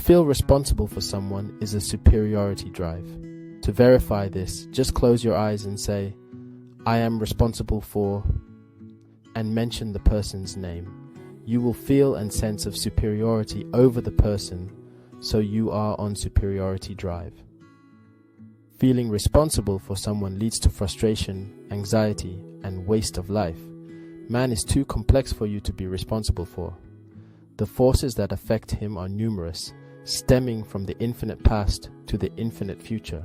feel responsible for someone is a superiority drive. To verify this, just close your eyes and say, I am responsible for, and mention the person's name. You will feel and sense of superiority over the person, so you are on superiority drive. Feeling responsible for someone leads to frustration, anxiety, and waste of life. Man is too complex for you to be responsible for. The forces that affect him are numerous, stemming from the infinite past to the infinite future.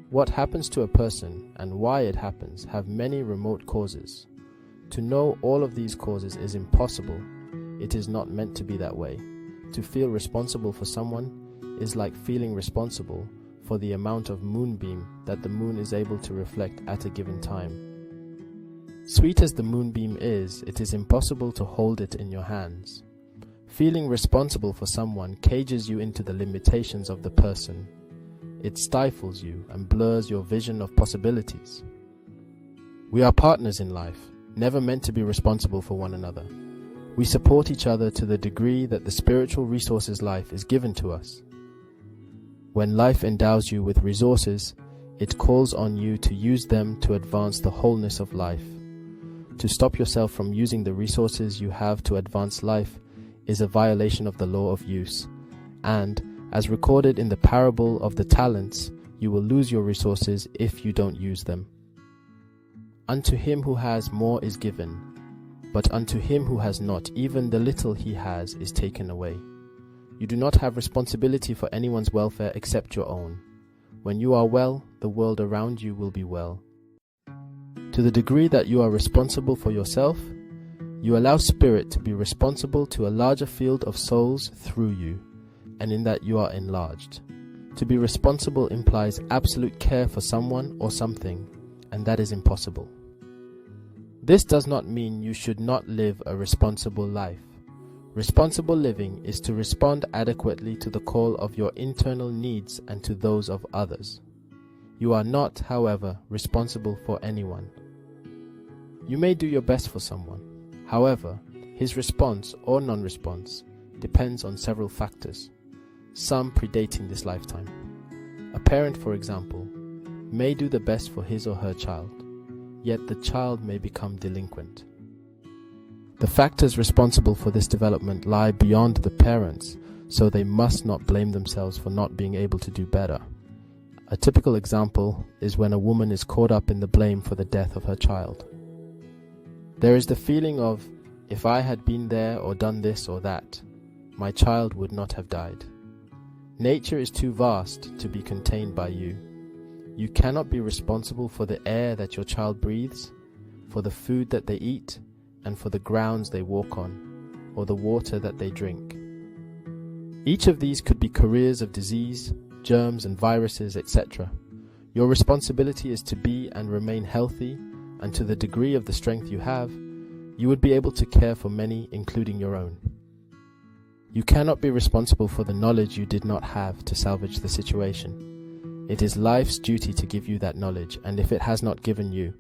What happens to a person and why it happens have many remote causes. To know all of these causes is impossible. It is not meant to be that way. To feel responsible for someone is like feeling responsible for the amount of moonbeam that the moon is able to reflect at a given time. Sweet as the moonbeam is, it is impossible to hold it in your hands. Feeling responsible for someone cages you into the limitations of the person. It stifles you and blurs your vision of possibilities. We are partners in life, never meant to be responsible for one another. We support each other to the degree that the spiritual resources life is given to us. When life endows you with resources, it calls on you to use them to advance the wholeness of life. To stop yourself from using the resources you have to advance life is a violation of the law of use, and, as recorded in the parable of the talents, you will lose your resources if you don't use them. Unto him who has more is given, but unto him who has not, even the little he has is taken away. You do not have responsibility for anyone's welfare except your own. When you are well, the world around you will be well. To the degree that you are responsible for yourself, you allow Spirit to be responsible to a larger field of souls through you, and in that you are enlarged. To be responsible implies absolute care for someone or something, and that is impossible. This does not mean you should not live a responsible life. Responsible living is to respond adequately to the call of your internal needs and to those of others. You are not, however, responsible for anyone. You may do your best for someone. However, his response or non-response depends on several factors, some predating this lifetime. A parent, for example, may do the best for his or her child, yet the child may become delinquent. The factors responsible for this development lie beyond the parents, so they must not blame themselves for not being able to do better. A typical example is when a woman is caught up in the blame for the death of her child. There is the feeling of, if I had been there or done this or that, my child would not have died. Nature is too vast to be contained by you. You cannot be responsible for the air that your child breathes, for the food that they eat, and for the grounds they walk on, or the water that they drink. Each of these could be careers of disease, germs and viruses, etc. Your responsibility is to be and remain healthy, and to the degree of the strength you have, you would be able to care for many, including your own. You cannot be responsible for the knowledge you did not have to salvage the situation. It is life's duty to give you that knowledge, and if it has not given you,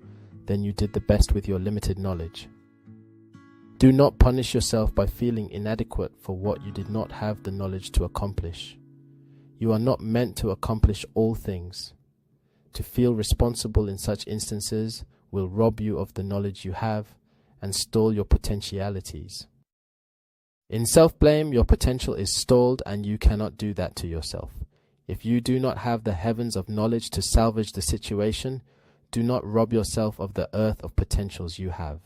then you did the best with your limited knowledge. Do not punish yourself by feeling inadequate for what you did not have the knowledge to accomplish. You are not meant to accomplish all things. To feel responsible in such instances will rob you of the knowledge you have and stall your potentialities. In self-blame, your potential is stalled and you cannot do that to yourself. If you do not have the heavens of knowledge to salvage the situation, do not rob yourself of the earth of potentials you have.